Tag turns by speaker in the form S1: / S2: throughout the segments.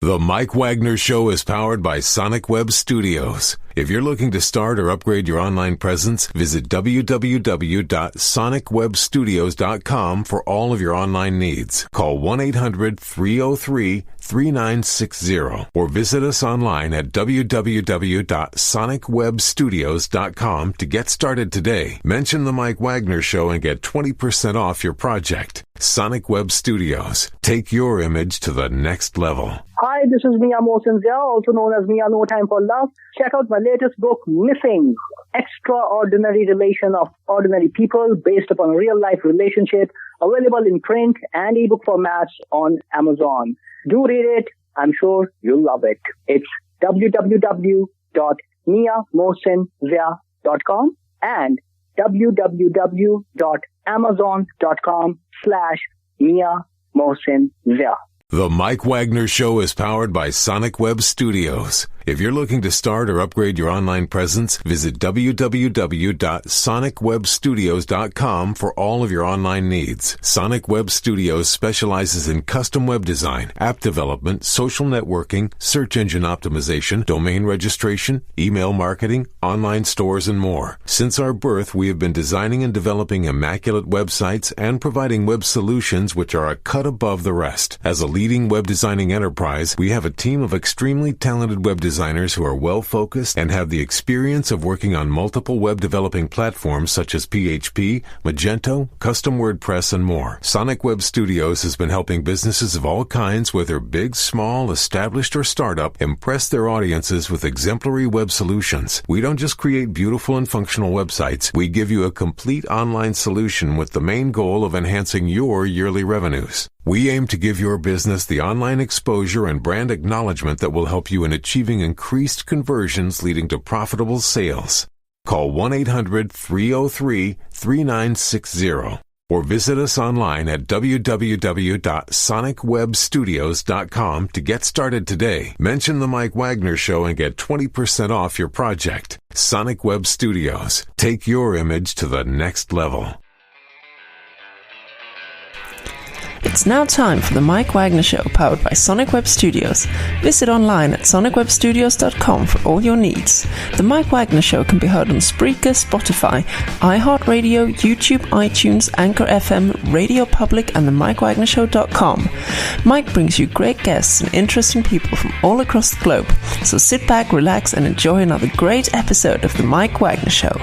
S1: The Mike Wagner Show is powered by Sonic Web Studios. If you're looking to start or upgrade your online presence, visit www.sonicwebstudios.com for all of your online needs. Call 1-800-303-3960 or visit us online at www.sonicwebstudios.com to get started today. Mention The Mike Wagner Show and get 20% off your project. Sonic Web Studios. Take your image to the next level.
S2: Hi, this is Mia Mohsen Zia, also known as Mia No Time for Love. Check out my latest book, Missing, Extraordinary Relation of Ordinary People, based upon a real-life relationship, available in print and ebook formats on Amazon. Do read it. I'm sure you'll love it. It's www.miamohsenzia.com and www.amazon.com/Mia Mohsen Zia.
S1: The Mike Wagner Show is powered by Sonic Web Studios. If you're looking to start or upgrade your online presence, visit www.sonicwebstudios.com for all of your online needs. Sonic Web Studios specializes in custom web design, app development, social networking, search engine optimization, domain registration, email marketing, online stores, and more. Since our birth, we have been designing and developing immaculate websites and providing web solutions which are a cut above the rest. As a leading web designing enterprise, we have a team of extremely talented web designers who are well-focused and have the experience of working on multiple web developing platforms such as PHP, Magento, custom WordPress, and more. Sonic Web Studios has been helping businesses of all kinds, whether big, small, established, or startup, impress their audiences with exemplary web solutions. We don't just create beautiful and functional websites. We give you a complete online solution with the main goal of enhancing your yearly revenues. We aim to give your business the online exposure and brand acknowledgement that will help you in achieving increased conversions leading to profitable sales. Call 1-800-303-3960 or visit us online at www.sonicwebstudios.com to get started today. Mention The Mike Wagner Show and get 20% off your project. Sonic Web Studios. Take your image to the next level.
S3: It's now time for the Mike Wagner Show, powered by Sonic Web Studios. Visit online at sonicwebstudios.com for all your needs. The Mike Wagner Show can be heard on Spreaker, Spotify, iHeartRadio, YouTube, iTunes, Anchor FM, Radio Public, and the MikeWagnerShow.com. Mike brings you great guests and interesting people from all across the globe. So sit back, relax, and enjoy another great episode of the Mike Wagner Show.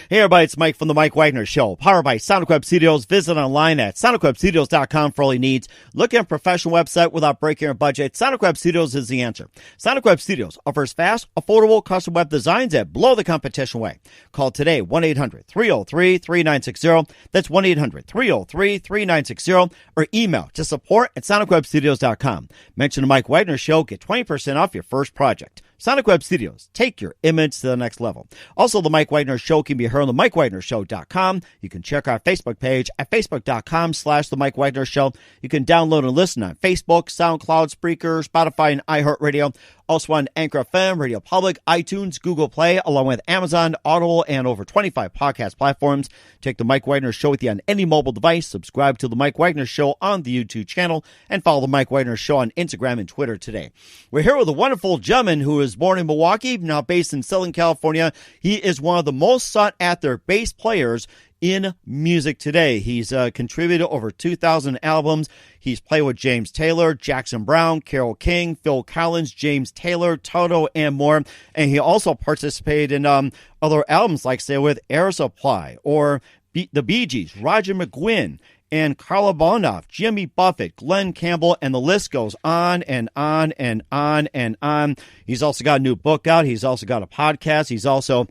S4: Hey everybody, it's Mike from the Mike Wagner Show, powered by Sonic Web Studios. Visit online at sonicwebstudios.com for all your needs. Looking at a professional website without breaking your budget? Sonic Web Studios is the answer. Sonic Web Studios offers fast, affordable custom web designs that blow the competition away. Call today, 1-800-303-3960. That's 1-800-303-3960. Or email to support@sonicwebstudios.com. Mention the Mike Wagner Show, get 20% off your first project. Sonic Web Studios, take your image to the next level. Also, the Mike Wagner Show can be heard on the MikeWagnerShow.com. You can check our Facebook page at facebook.com/the Mike Wagner Show. You can download and listen on Facebook, SoundCloud, Spreaker, Spotify, and iHeartRadio. Also on Anchor FM, Radio Public, iTunes, Google Play, along with Amazon, Audible, and over 25 podcast platforms. Take the Mike Wagner Show with you on any mobile device. Subscribe to the Mike Wagner Show on the YouTube channel, and follow the Mike Wagner Show on Instagram and Twitter today. We're here with a wonderful gentleman who is born in Milwaukee, now based in Southern California. He is one of the most sought-after bass players in music today. He's contributed over 2,000 albums. He's played with James Taylor, Jackson Browne, Carole King, Phil Collins, James Taylor, Toto, and more. And he also participated in other albums, like, say, with Air Supply or the Bee Gees, Roger McGuinn, and Carla Bonoff, Jimmy Buffett, Glenn Campbell, and the list goes on and on and on and on. He's also got a new book out. He's also got a podcast. He's also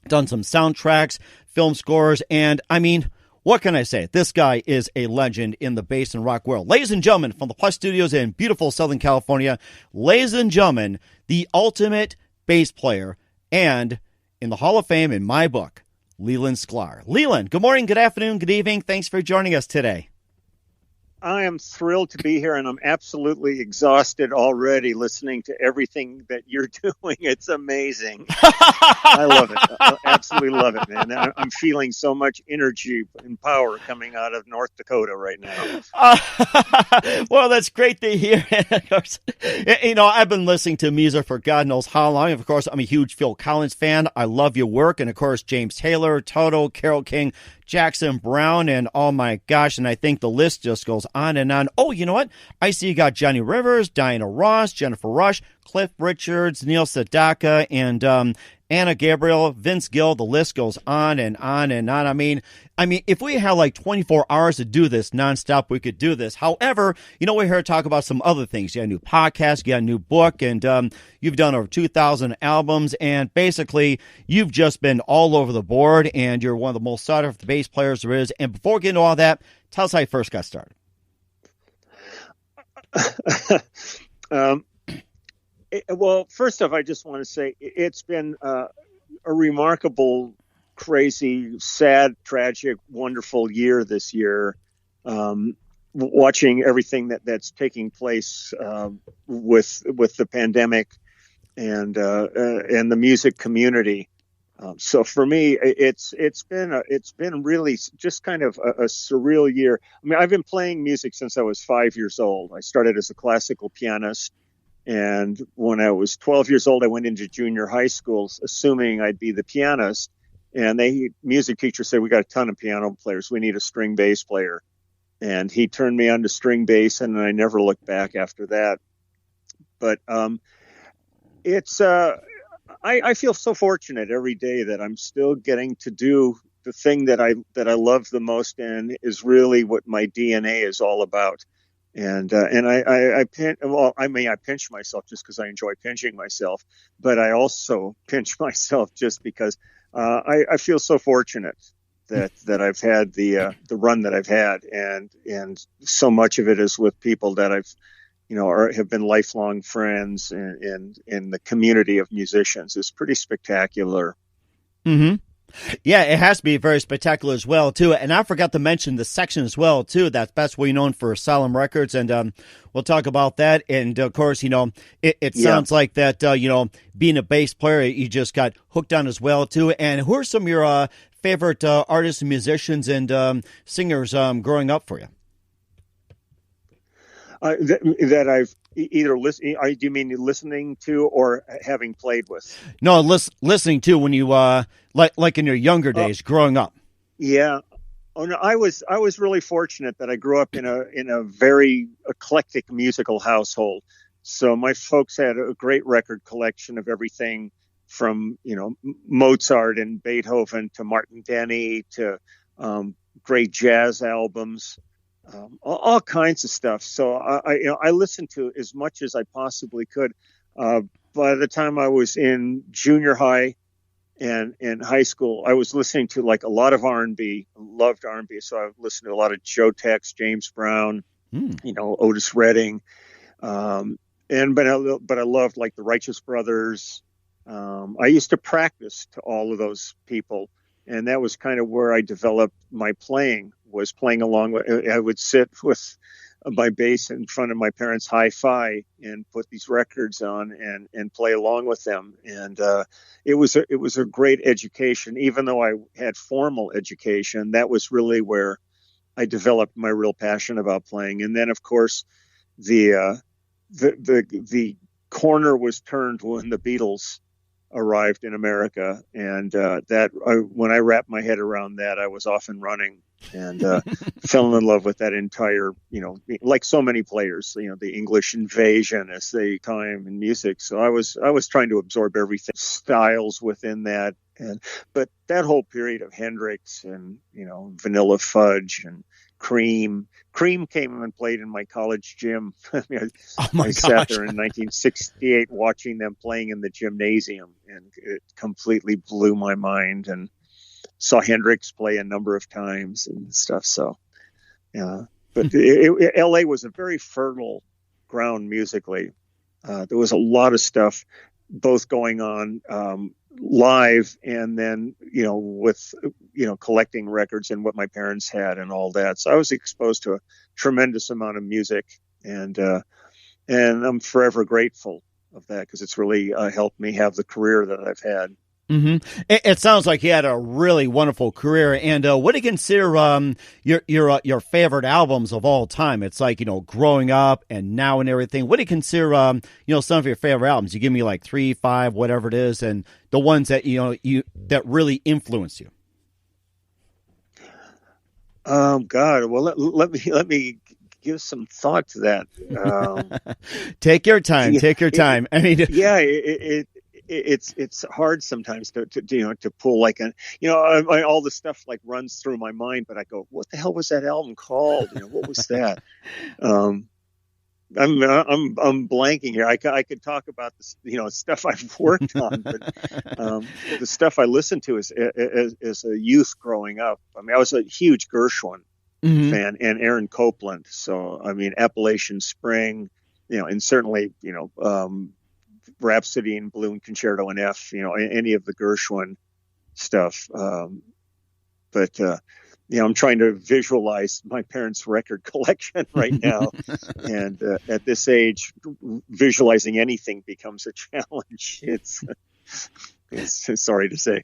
S4: done some soundtracks, film scores, and I mean, what can I say? This guy is a legend in the bass and rock world. Ladies and gentlemen, from the Plus Studios in beautiful Southern California, ladies and gentlemen, the ultimate bass player, and in the Hall of Fame in my book, Leland Sklar. Leland, good morning, good afternoon, good evening. Thanks for joining us today.
S5: I am thrilled to be here, and I'm absolutely exhausted already listening to everything that you're doing. It's amazing. I love it. I absolutely love it, man. I'm feeling so much energy and power coming out of North Dakota right now.
S4: Well, that's great to hear. Of course, I've been listening to music for God knows how long. Of course, I'm a huge Phil Collins fan. I love your work. And of course, James Taylor, Toto, Carole King, Jackson Brown, and oh my gosh, and I think the list just goes on and on. Oh, you know what? I see you got Johnny Rivers, Diana Ross, Jennifer Rush, Cliff Richards, Neil Sedaka, and Anna Gabriel, Vince Gill. The list goes on and on and on. I mean, if we had like 24 hours to do this nonstop, we could do this. However, we're here to talk about some other things. You got a new podcast, you got a new book, and you've done over 2,000 albums, and basically you've just been all over the board, and you're one of the most sought-after bass players there is. And before getting to all that, tell us how you first got started.
S5: Well, first off, I just want to say it's been a remarkable, crazy, sad, tragic, wonderful year this year. Watching everything that's taking place with the pandemic and the music community. So for me, it's been really just kind of a surreal year. I mean, I've been playing music since I was 5 years old. I started as a classical pianist. And when I was 12 years old, I went into junior high school, assuming I'd be the pianist. And music teacher said, we got a ton of piano players. We need a string bass player. And he turned me on to string bass, and I never looked back after that. But I feel so fortunate every day that I'm still getting to do the thing that I love the most and is really what my DNA is all about. And I pinch myself just because I enjoy pinching myself, but I also pinch myself just because I feel so fortunate that I've had the run that I've had, and so much of it is with people that I've have been lifelong friends, and in the community of musicians is pretty spectacular.
S4: Mm-hmm. Yeah, it has to be very spectacular as well, too. And I forgot to mention the section as well, too. That's best way known for Asylum Records, and we'll talk about that. And, of course, it sounds like that, being a bass player, you just got hooked on as well, too. And who are some of your favorite artists and musicians and singers growing up for you?
S5: That I've either listened. Do you mean listening to or having played with?
S4: No, listening to when you like in your younger days, growing up.
S5: Yeah. Oh no, I was really fortunate that I grew up in a very eclectic musical household. So my folks had a great record collection of everything from Mozart and Beethoven to Martin Denny to great jazz albums. All kinds of stuff. So I listened to as much as I possibly could. By the time I was in junior high and in high school, I was listening to like a lot of R&B. Loved R&B, so I listened to a lot of Joe Tex, James Brown, Otis Redding, but I loved like the Righteous Brothers. I used to practice to all of those people, and that was kind of where I developed my playing. Was playing along with, I would sit with my bass in front of my parents' hi-fi and put these records on and play along with them. And it was a great education. Even though I had formal education, that was really where I developed my real passion about playing. And then, of course, the corner was turned when the Beatles arrived in America, and when I wrapped my head around that, I was off and running, and fell in love with that entire, like so many players, the English invasion as they time in music. So I was trying to absorb everything, styles within that, but that whole period of Hendrix and Vanilla Fudge and Cream came and played in my college gym. I sat there in 1968 watching them playing in the gymnasium, and it completely blew my mind, and saw Hendrix play a number of times and stuff. So, yeah, but LA was a very fertile ground musically. There was a lot of stuff both going on live, and then, with, collecting records and what my parents had and all that. So I was exposed to a tremendous amount of music, and I'm forever grateful of that, because it's really helped me have the career that I've had.
S4: Mm-hmm. It sounds like you had a really wonderful career. And what do you consider your favorite albums of all time? It's like, growing up and now and everything. What do you consider some of your favorite albums? You give me like 3, 5, whatever it is, and the ones that that really influenced you.
S5: God, well, let me give some thought to that.
S4: Take your time. Take your time. I mean,
S5: yeah, it's hard sometimes to pull like all the stuff like runs through my mind, but I go, what the hell was that album called? What was that? I'm blanking here. I could talk about this, stuff I've worked on, but the stuff I listened to as a youth growing up. I mean, I was a huge Gershwin fan, and Aaron Copland. So, I mean, Appalachian Spring, and certainly, Rhapsody in Blue and Concerto in F, any of the Gershwin stuff. But I'm trying to visualize my parents' record collection right now. And at this age, visualizing anything becomes a challenge. It's sorry to say.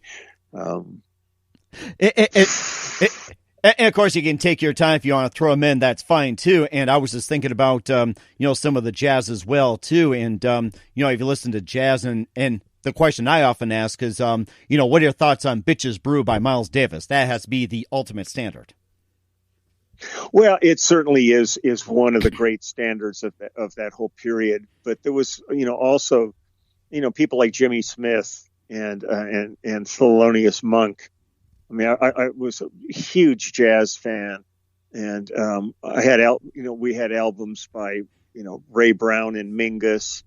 S4: And of course, you can take your time if you want to throw them in. That's fine too. And I was just thinking about some of the jazz as well too. And if you listen to jazz, and the question I often ask is, what are your thoughts on "Bitches Brew" by Miles Davis? That has to be the ultimate standard.
S5: Well, it certainly is one of the great standards of that whole period. But there was also people like Jimmy Smith and Thelonious Monk. I mean, I was a huge jazz fan, and we had albums by Ray Brown and Mingus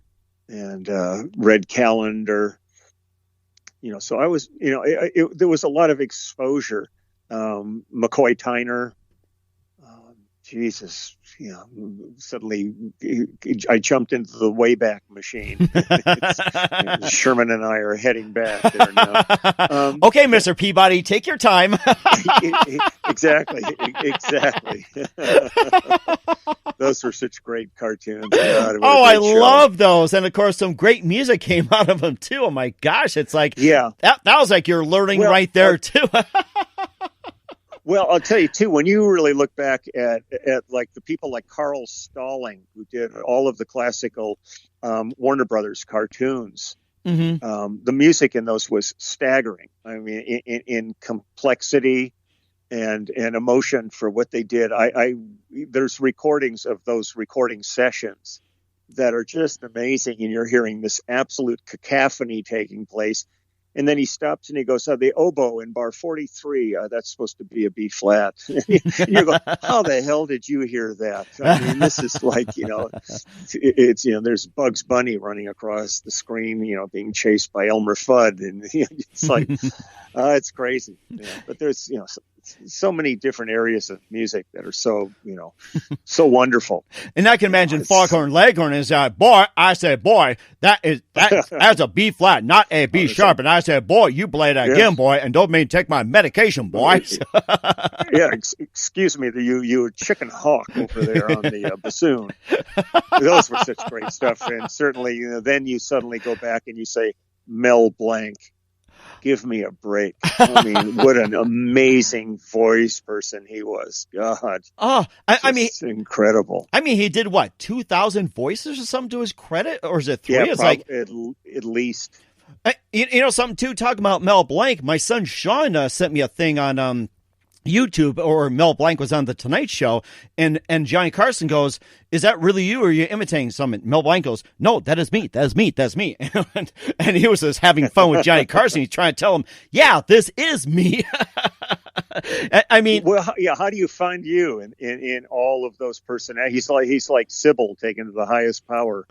S5: and Red Callender. So I was there was a lot of exposure. McCoy Tyner, Jesus. Suddenly I jumped into the Wayback Machine. Sherman and I are heading back there now.
S4: Okay, Mr. Peabody, take your time.
S5: Exactly. Those were such great cartoons. God,
S4: I love those. And of course, some great music came out of them too. Oh my gosh. It's like, that was like you're learning right there too.
S5: Well, I'll tell you too, when you really look back at like the people like Carl Stalling, who did all of the classical Warner Brothers cartoons, the music in those was staggering. I mean, in complexity and emotion for what they did. There's recordings of those recording sessions that are just amazing, and you're hearing this absolute cacophony taking place. And then he stops and he goes, the oboe in bar 43, that's supposed to be a B flat. You go, how the hell did you hear that? I mean, this is like, it's, there's Bugs Bunny running across the screen, being chased by Elmer Fudd. And it's like, it's crazy. But there's, so many different areas of music that are so, so wonderful.
S4: And I can imagine Foghorn Leghorn is boy, that's a B flat, not a B sharp. And I said, boy, you play that again, boy, and don't mean take my medication, boy.
S5: Excuse me, you chicken hawk over there on the bassoon. Those were such great stuff. And certainly, then you suddenly go back and you say, Mel Blanc. Give me a break. I mean, what an amazing voice person he was. God.
S4: Oh, I mean,
S5: incredible.
S4: I mean, he did what, 2,000 voices or something to his credit? Or is it 3?
S5: Yeah,
S4: it's like
S5: at least.
S4: Something too, talking about Mel Blanc. My son Sean sent me a thing on YouTube, or Mel Blanc was on the Tonight Show, and Johnny Carson goes, "Is that really you, or are you imitating someone?" Mel Blanc goes, "No, that is me. That's me." And he was just having fun with Johnny Carson. He's trying to tell him, "Yeah, this is me." I mean,
S5: well, yeah. How do you find you in all of those personalities? He's like Sybil taken to the highest power.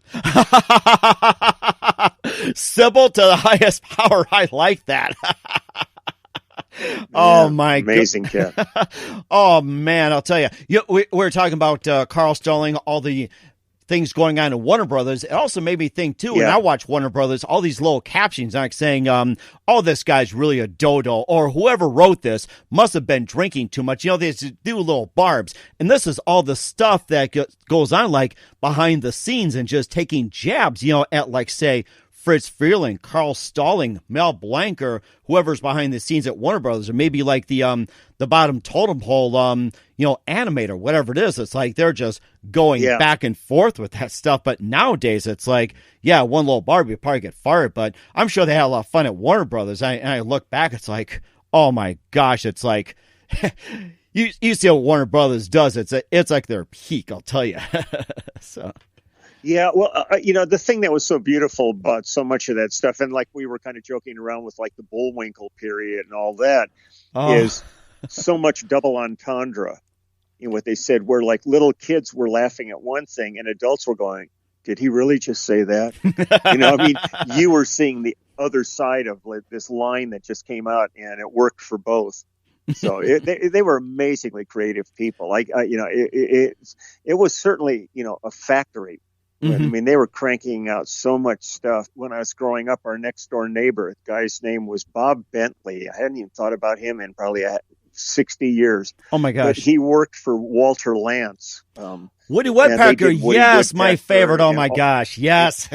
S4: Sybil to the highest power. I like that. Oh my!
S5: Amazing cat.
S4: Oh man, I'll tell you. We were talking about Carl Stalling, all the things going on in Warner Brothers, it also made me think too, when I watch Warner Brothers, all these little captions like saying, oh, this guy's really a dodo, or whoever wrote this must have been drinking too much. They do little barbs. And this is all the stuff that goes on like behind the scenes and just taking jabs, at like, say, Fritz Freeland, Carl Stalling, Mel Blanc, or whoever's behind the scenes at Warner Brothers, or maybe like the bottom totem pole, animator, whatever it is. It's like they're just going back and forth with that stuff. But nowadays, it's like, one little barb, you probably get fired. But I'm sure they had a lot of fun at Warner Brothers. And I look back, it's like, oh my gosh, it's like you see what Warner Brothers does. It's like their peak, I'll tell you. So.
S5: Yeah, well, the thing that was so beautiful about so much of that stuff, and like we were kind of joking around with like the Bullwinkle period and all that, is so much double entendre. What they said, where like little kids were laughing at one thing and adults were going, did he really just say that? You were seeing the other side of like, this line that just came out, and it worked for both. So they were amazingly creative people. It was certainly, a factory. Mm-hmm. They were cranking out so much stuff. When I was growing up, our next door neighbor, the guy's name was Bob Bentley. I hadn't even thought about him in probably 60 years.
S4: Oh my gosh.
S5: But he worked for Walter Lantz.
S4: Woody Woodpecker, yes, my favorite. Oh my gosh, yes.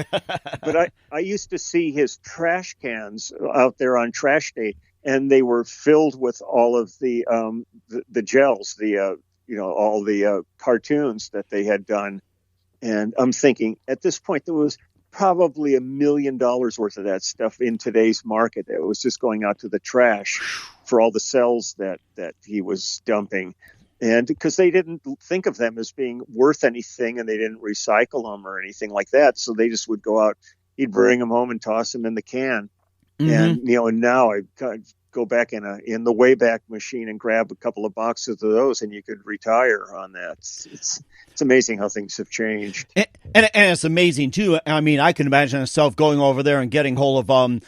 S5: But I used to see his trash cans out there on trash day, and they were filled with all of the gels, all the cartoons that they had done. And I'm thinking at this point, there was probably $1 million worth of that stuff in today's market. It was just going out to the trash for all the cells that he was dumping. And because they didn't think of them as being worth anything, and they didn't recycle them or anything like that. So they just would go out, he'd bring them home and toss them in the can. Mm-hmm. And now I go back in the Wayback Machine and grab a couple of boxes of those, and you could retire on that. It's amazing how things have changed.
S4: And it's amazing too. I can imagine myself going over there and getting hold of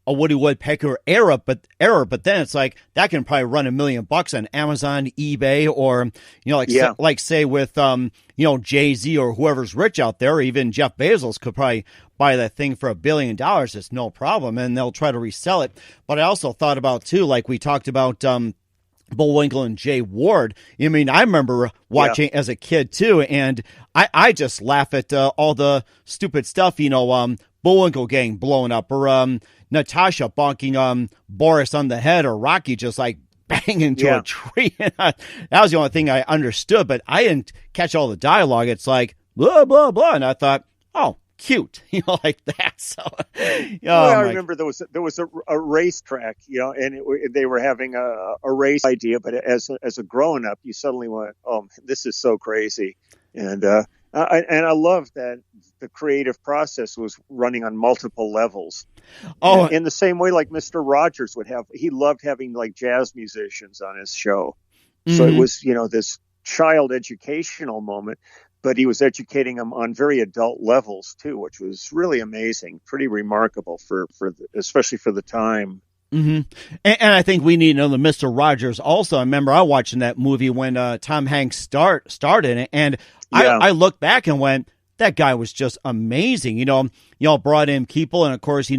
S4: a Woody Woodpecker error, but then it's like that can probably run $1 million on Amazon, eBay, or say with Jay-Z or whoever's rich out there, or even Jeff Bezos could probably buy that thing for $1 billion. It's no problem, and they'll try to resell it. But I also thought about too, like we talked about Bullwinkle and Jay Ward. I remember watching as a kid too, and I just laugh at all the stupid stuff, Bullwinkle getting blown up, or Natasha bonking Boris on the head, or Rocky just like banging into a tree. That was the only thing I understood, but I didn't catch all the dialogue. It's like blah blah blah, and I thought, oh, cute, like that. So,
S5: I remember there was a racetrack, and they were having a race idea, but as a grown up, you suddenly went, oh, this is so crazy, and I love that the creative process was running on multiple levels. Oh, in the same way, like Mr. Rogers he loved having like jazz musicians on his show, so it was this child educational moment. But he was educating them on very adult levels too, which was really amazing, pretty remarkable especially for the time.
S4: Mm-hmm. And I think we need another Mr. Rogers also. I remember I watching that movie when Tom Hanks started, and I looked back and went, that guy was just amazing. Y'all brought in people, and of course,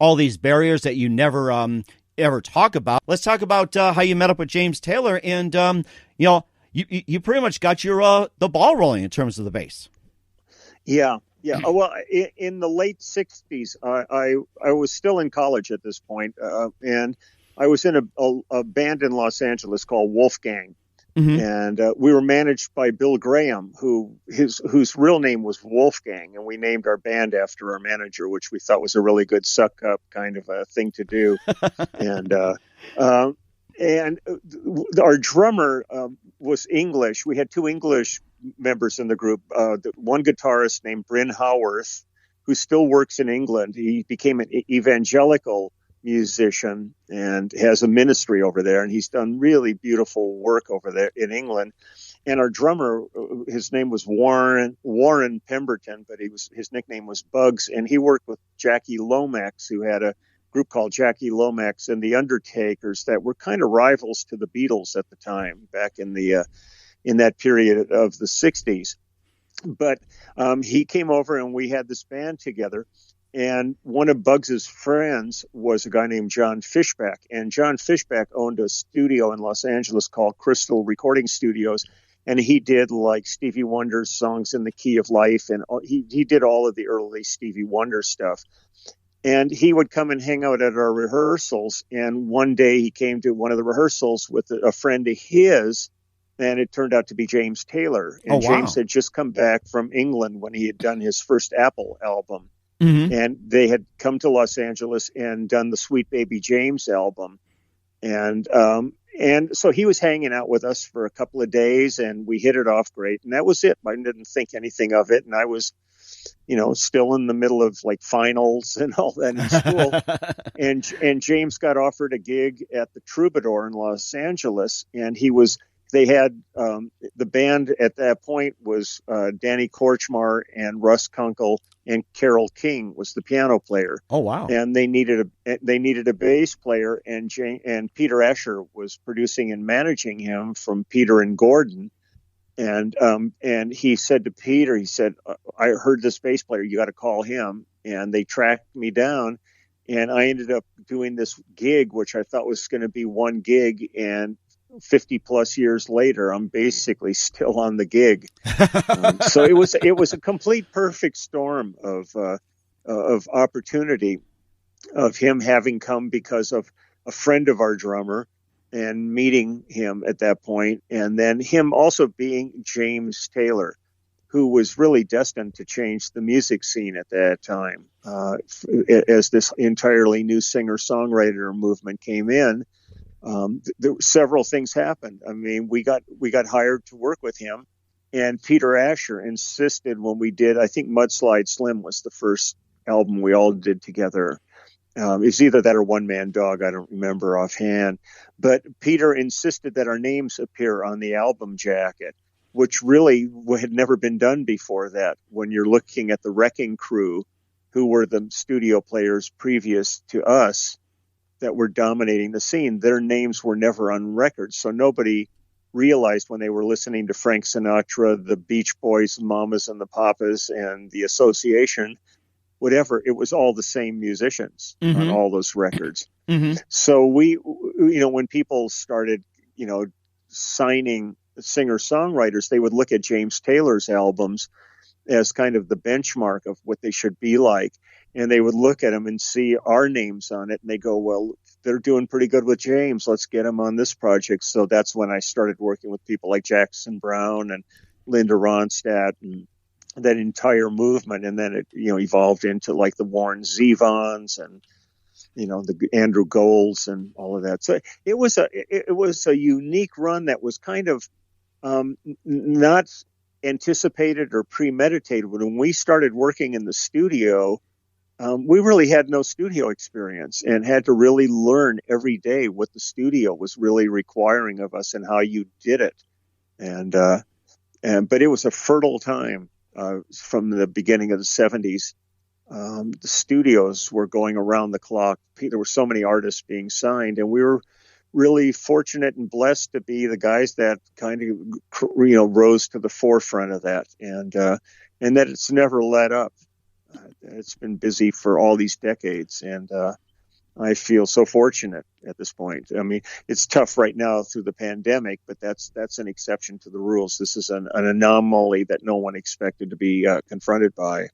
S4: all these barriers that you never ever talk about. Let's talk about how you met up with James Taylor, and You pretty much got your the ball rolling in terms of the bass.
S5: Yeah. Well, in the late '60s, I was still in college at this point, and I was in a band in Los Angeles called Wolfgang, and we were managed by Bill Graham, whose real name was Wolfgang, and we named our band after our manager, which we thought was a really good suck up kind of a thing to do, and our drummer was English. We had two English members in the group. One guitarist named Bryn Howarth, who still works in England. He became an evangelical musician and has a ministry over there. And he's done really beautiful work over there in England. And our drummer, his name was Warren Pemberton, but his nickname was Bugs. And he worked with Jackie Lomax, who had a group called Jackie Lomax and the Undertakers that were kind of rivals to the Beatles at the time, back in that period of the 60s. But he came over and we had this band together. And one of Bugs's friends was a guy named John Fishback. And John Fishback owned a studio in Los Angeles called Crystal Recording Studios. And he did like Stevie Wonder's Songs in the Key of Life. And he did all of the early Stevie Wonder stuff. And he would come and hang out at our rehearsals. And one day he came to one of the rehearsals with a friend of his. And it turned out to be James Taylor. And James had just come back from England when he had done his first Apple album. Mm-hmm. And they had come to Los Angeles and done the Sweet Baby James album. And so he was hanging out with us for a couple of days and we hit it off great. And that was it. I didn't think anything of it. And I was, still in the middle of like finals and all that in school. and James got offered a gig at the Troubadour in Los Angeles. And they had the band at that point was Danny Korchmar and Russ Kunkel, and Carole King was the piano player.
S4: Oh wow! And
S5: they needed a bass player, and Peter Asher was producing and managing him from Peter and Gordon. And he said to Peter, I heard this bass player, you got to call him. And they tracked me down, and I ended up doing this gig, which I thought was going to be one gig, and 50 plus years later, I'm basically still on the gig. So it was a complete perfect storm of opportunity, of him having come because of a friend of our drummer and meeting him at that point. And then him also being James Taylor, who was really destined to change the music scene at that time. As this entirely new singer-songwriter movement came in, several things happened. I mean, we got hired to work with him, and Peter Asher insisted when we did, I think Mudslide Slim was the first album we all did together. It's either that or One Man Dog. I don't remember offhand, but Peter insisted that our names appear on the album jacket, which really had never been done before that. When you're looking at the Wrecking Crew, who were the studio players previous to us, that were dominating the scene, their names were never on records. So nobody realized when they were listening to Frank Sinatra, the Beach Boys, Mamas and the Papas, and the Association, whatever, it was all the same musicians on all those records. Mm-hmm. So we, when people started, signing singer-songwriters, they would look at James Taylor's albums as kind of the benchmark of what they should be like. And they would look at them and see our names on it. And they go, well, they're doing pretty good with James. Let's get him on this project. So that's when I started working with people like Jackson Browne and Linda Ronstadt and that entire movement. And then it, evolved into like the Warren Zevons and, the Andrew Golds and all of that. So it was a unique run that was kind of not anticipated or premeditated. When we started working in the studio, we really had no studio experience and had to really learn every day what the studio was really requiring of us and how you did it. But it was a fertile time from the beginning of the 70s. The studios were going around the clock. There were so many artists being signed, and we were really fortunate and blessed to be the guys that kind of, rose to the forefront of that, and that it's never let up. It's been busy for all these decades, and I feel so fortunate at this point. I mean, it's tough right now through the pandemic, but that's an exception to the rules. This is an anomaly that no one expected to be confronted by.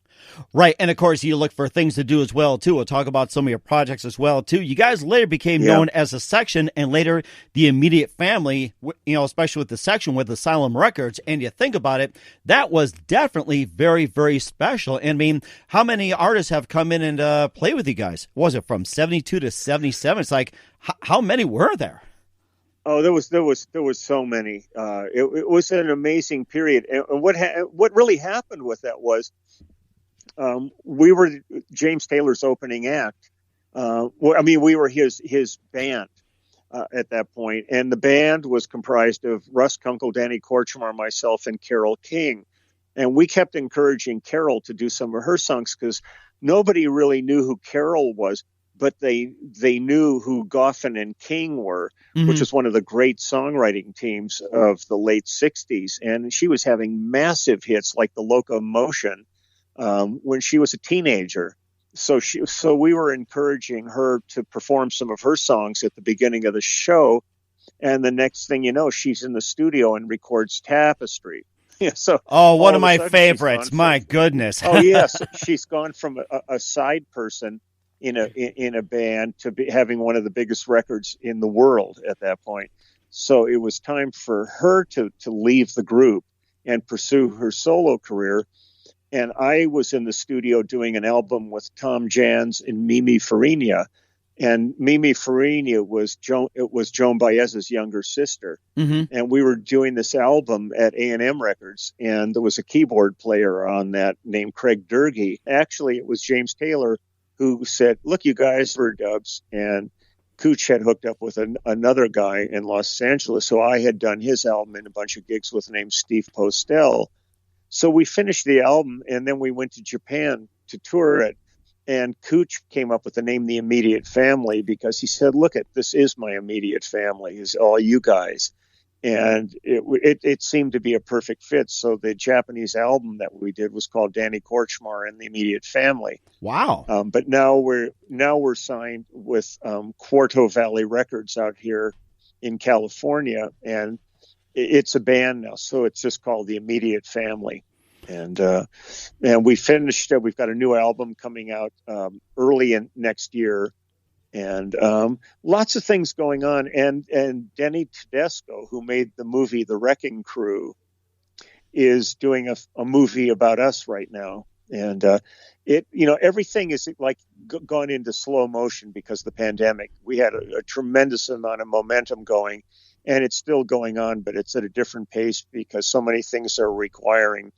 S4: Right. And of course, you look for things to do as well, too. We'll talk about some of your projects as well, too. You guys later became known as a section and later the immediate family, especially with the section with Asylum Records. And you think about it, that was definitely very, very special. And I mean, how many artists have come in and played with you guys? What was it from 72 to 77? It's like, how many were there?
S5: Oh, there was so many. It was an amazing period. And what really happened with that was, we were James Taylor's opening act. We were his band at that point, and the band was comprised of Russ Kunkel, Danny Korchmar, myself, and Carole King. And we kept encouraging Carole to do some of her songs because nobody really knew who Carole was. but they knew who Goffin and King were, which was one of the great songwriting teams of the late 60s. And she was having massive hits like The Locomotion when she was a teenager. So we were encouraging her to perform some of her songs at the beginning of the show. And the next thing you know, she's in the studio and records Tapestry. Yeah, so
S4: one of my favorites. My goodness.
S5: Oh yes, she's gone from a side person in a band to having one of the biggest records in the world at that point. So it was time for her to leave the group and pursue her solo career. And I was in the studio doing an album with Tom Jans and Mimi Farina. And Mimi Farina was Joan Baez's younger sister. And we were doing this album at A&M Records, and there was a keyboard player on that named Craig Durgee. Actually, it was James Taylor who said, look, you guys were dubs. And Cooch had hooked up with another guy in Los Angeles, who I had done his album and a bunch of gigs with, named Steve Postel. So we finished the album, and then we went to Japan to tour it. And Cooch came up with the name The Immediate Family because he said, look, this is my immediate family, is all you guys. And it seemed to be a perfect fit. So the Japanese album that we did was called Danny Korchmar and the Immediate Family.
S4: Wow.
S5: But now we're signed with Quarto Valley Records out here in California. And it's a band now. So it's just called The Immediate Family. And we finished. We've got a new album coming out early in next year, and lots of things going on. And Denny Tedesco, who made the movie The Wrecking Crew, is doing a movie about us right now. And everything is like gone into slow motion because of the pandemic. We had a tremendous amount of momentum going, and it's still going on, but it's at a different pace because so many things are requiring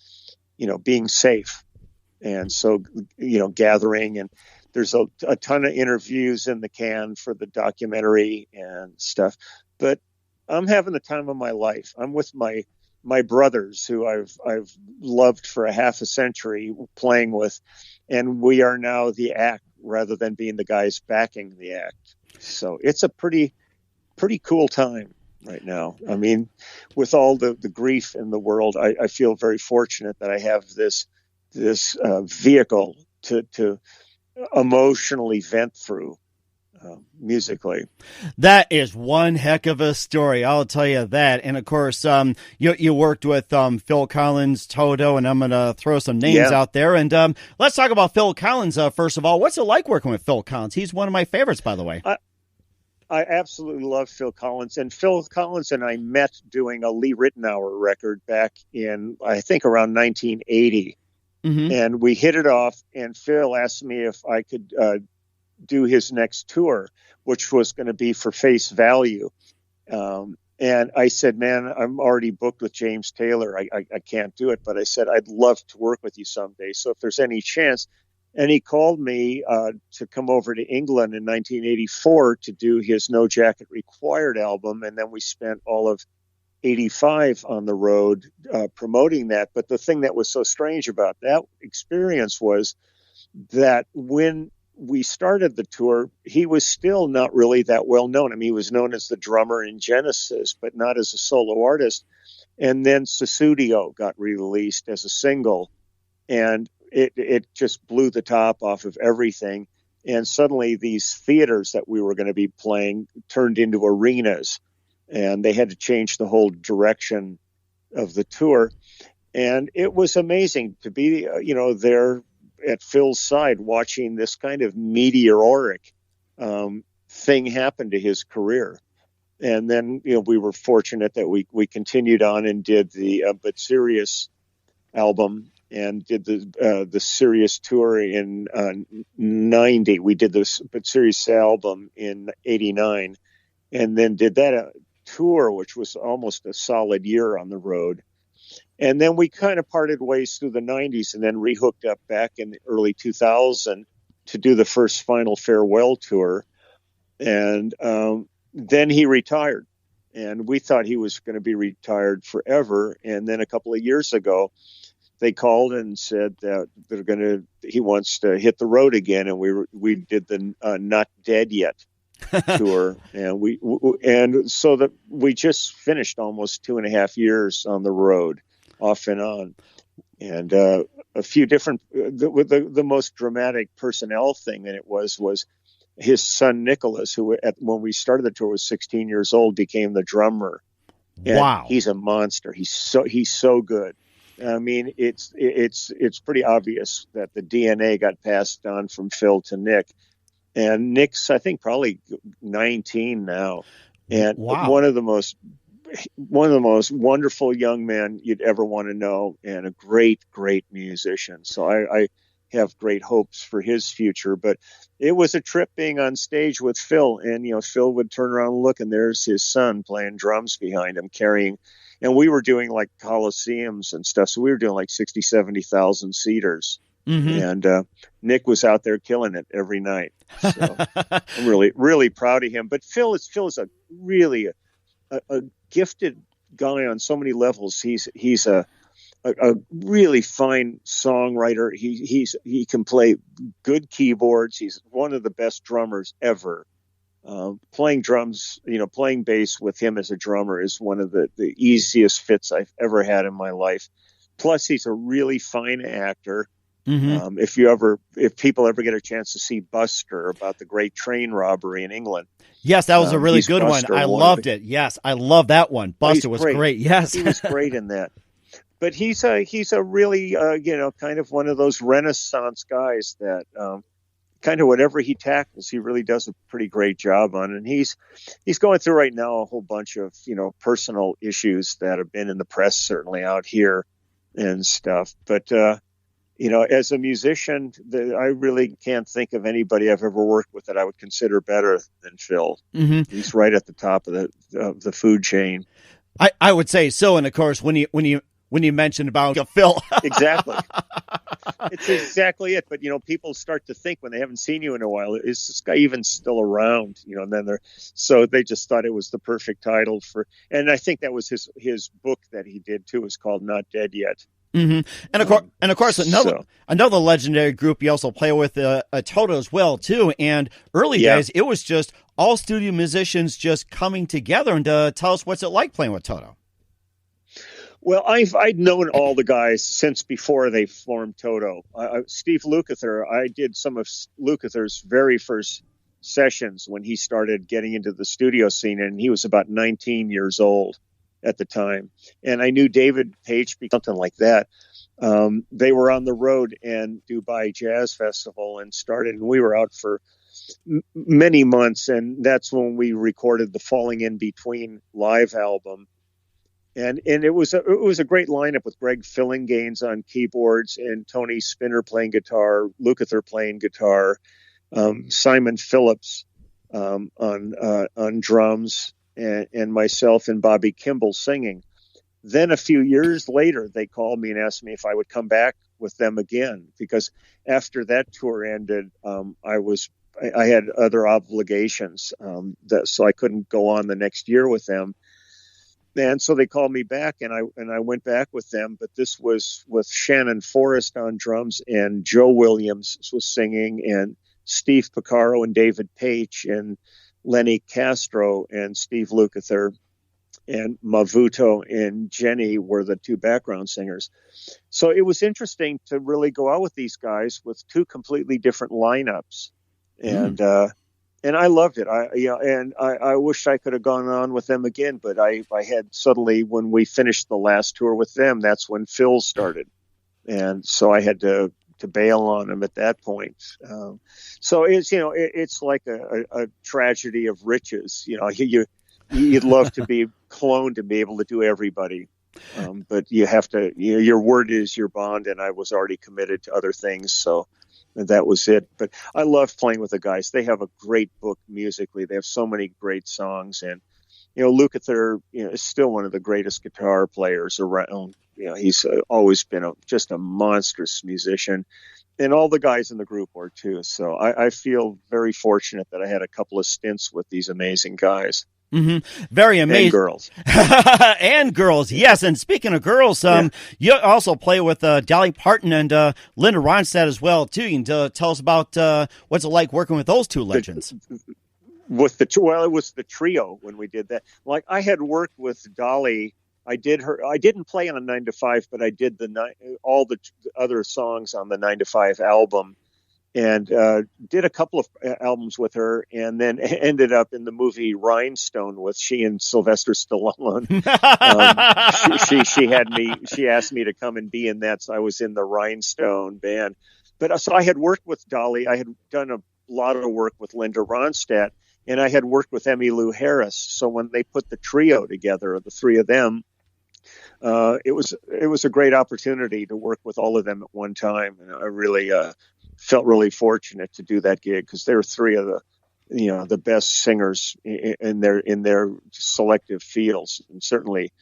S5: being safe. And so, gathering, and there's a ton of interviews in the can for the documentary and stuff, but I'm having the time of my life. I'm with my brothers who I've loved for a half a century playing with, and we are now the act rather than being the guys backing the act. So it's a pretty cool time right now. I mean, with all the grief in the world, I feel very fortunate that I have this vehicle to emotionally vent through musically.
S4: That is one heck of a story, I'll tell you that. And of course, you worked with Phil Collins, Toto, and I'm going to throw some names out there. And let's talk about Phil Collins first of all. What's it like working with Phil Collins? He's one of my favorites, by the way.
S5: I absolutely love Phil Collins, and Phil Collins and I met doing a Lee Ritenour record back in, I think, around 1980. And we hit it off, and Phil asked me if I could do his next tour, which was going to be for Face Value. And I said, man, I'm already booked with James Taylor. I can't do it. But I said, I'd love to work with you someday. So if there's any chance. And he called me to come over to England in 1984 to do his No Jacket Required album. And then we spent all of 85 on the road promoting that. But the thing that was so strange about that experience was that when we started the tour, he was still not really that well known. I mean, he was known as the drummer in Genesis, but not as a solo artist. And then Susudio got released as a single, and it just blew the top off of everything. And suddenly these theaters that we were going to be playing turned into arenas, and they had to change the whole direction of the tour. And it was amazing to be, there at Phil's side watching this kind of meteoric thing happen to his career. And then, we were fortunate that we continued on and did the But Serious album and did the Sirius tour in 90. We did this But Sirius album in 89, and then did that tour, which was almost a solid year on the road. And then we kind of parted ways through the 90s and then rehooked up back in the early 2000 to do the first Final Farewell tour. And then he retired, and we thought he was going to be retired forever. And then a couple of years ago, they called and said that he wants to hit the road again, and we did the Not Dead Yet tour, and so that we just finished almost 2.5 years on the road, off and on, and a few different. The most dramatic personnel thing in it was his son Nicholas, who when we started the tour was 16 years old, became the drummer. And
S4: wow,
S5: he's a monster. He's so good. I mean, it's pretty obvious that the DNA got passed on from Phil to Nick. And Nick's, I think, probably 19 now, and
S4: wow.
S5: one of the most wonderful young men you'd ever want to know, and a great musician. So I have great hopes for his future. But it was a trip being on stage with Phil, and Phil would turn around and look, and there's his son playing drums behind him, carrying. And we were doing like coliseums and stuff, so we were doing like 60,000-70,000 seaters. Mm-hmm. And Nick was out there killing it every night. So I'm really proud of him. But Phil is a really a gifted guy on so many levels. He's a really fine songwriter. He can play good keyboards. He's one of the best drummers ever. Playing drums, playing bass with him as a drummer is one of the easiest fits I've ever had in my life. Plus, he's a really fine actor. Mm-hmm. If people ever get a chance to see Buster, about the great train robbery in England.
S4: Yes, that was a really good Buster, one. I loved it. Yes, I love that one. Buster was great. Yes,
S5: he was great in that. But he's a really kind of one of those Renaissance guys that kind of whatever he tackles, he really does a pretty great job on. And he's going through right now a whole bunch of personal issues that have been in the press, certainly out here and stuff. But as a musician, I really can't think of anybody I've ever worked with that I would consider better than Phil. Mm-hmm. He's right at the top of the food chain.
S4: I would say so. And of course, when you mentioned about Phil,
S5: exactly, it's exactly it. But people start to think when they haven't seen you in a while, is this guy even still around? And then so they just thought it was the perfect title for. And I think that was his book that he did too. Is called Not Dead Yet.
S4: Mm-hmm. And of course, another legendary group you also play with, Toto as well too. And early days, it was just all studio musicians just coming together. And tell us what's it like playing with Toto.
S5: Well, I'd known all the guys since before they formed Toto. Steve Lukather, I did some of Lukather's very first sessions when he started getting into the studio scene, and he was about 19 years old at the time. And I knew David Page, something like that. They were on the road in Dubai Jazz Festival and we were out for many months. And that's when we recorded the Falling in Between live album. And it was a great lineup with Greg Fillinganes on keyboards and Tony Spinner playing guitar, Lukather playing guitar, Simon Phillips on drums, and myself and Bobby Kimball singing. Then a few years later, they called me and asked me if I would come back with them again, because after that tour ended, I had other obligations, so I couldn't go on the next year with them. And so they called me back, and I went back with them. But this was with Shannon Forrest on drums, and Joe Williams was singing, and Steve Porcaro and David Page and Lenny Castro and Steve Lukather and Mavuto and Jenny were the two background singers. So it was interesting to really go out with these guys with two completely different lineups. And I loved it. I wish I could have gone on with them again, but I had suddenly, when we finished the last tour with them, that's when Phil started. And so I had to bail on him at that point. So it's like a tragedy of riches. You'd love to be cloned and be able to do everybody. But you have to, your word is your bond, and I was already committed to other things. So that was it. But I love playing with the guys. They have a great book musically. They have so many great songs. And, Lukather, is still one of the greatest guitar players around. He's always been just a monstrous musician. And all the guys in the group were too. So I feel very fortunate that I had a couple of stints with these amazing guys.
S4: Very amazing.
S5: And girls.
S4: And girls, yes. And speaking of girls, you also play with Dolly Parton and Linda Ronstadt as well, too. You can tell us about what's it like working with those two legends.
S5: It was the trio when we did that. Like, I had worked with Dolly. I didn't play on 9 to 5, but I did all the other songs on the 9 to 5 album, and did a couple of albums with her, and then ended up in the movie Rhinestone with she and Sylvester Stallone. She asked me to come and be in that, so I was in the Rhinestone band. But so I had worked with Dolly. I had done a lot of work with Linda Ronstadt, and I had worked with Emmylou Harris. So when they put the trio together, the three of them, it was a great opportunity to work with all of them at one time, and I really felt really fortunate to do that gig, because they're three of the best singers in their selective fields, and certainly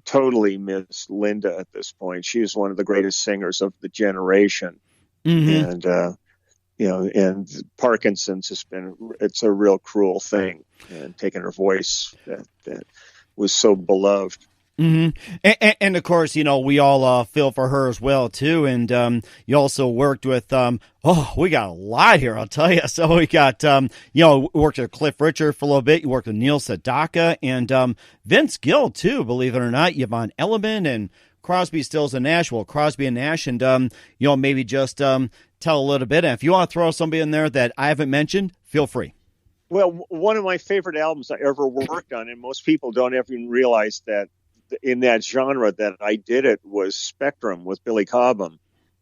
S5: totally miss Linda at this point. She is one of the greatest singers of the generation, and and Parkinson's it's a real cruel thing, and taking her voice that was so beloved.
S4: And of course, we all feel for her as well, too. And you also worked with, we got a lot here, I'll tell you. So we got, worked with Cliff Richard for a little bit. You worked with Neil Sedaka and Vince Gill, too, believe it or not. Yvonne Elliman and Crosby, Stills, and Nash. Well, Crosby and Nash, and, maybe just tell a little bit. And if you want to throw somebody in there that I haven't mentioned, feel free.
S5: Well, one of my favorite albums I ever worked on, and most people don't even realize that in that genre that I did it, was Spectrum with Billy Cobham,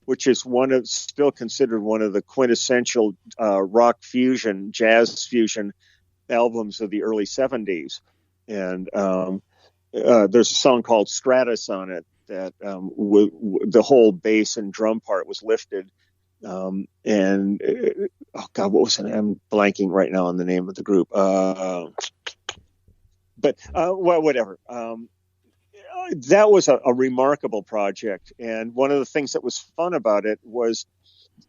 S5: which is still considered one of the quintessential rock fusion, jazz fusion albums of the early 70s. And there's a song called Stratus on it that the whole bass and drum part was lifted. Oh God, what was it? I'm blanking right now on the name of the group. Whatever. That was a remarkable project. And one of the things that was fun about it was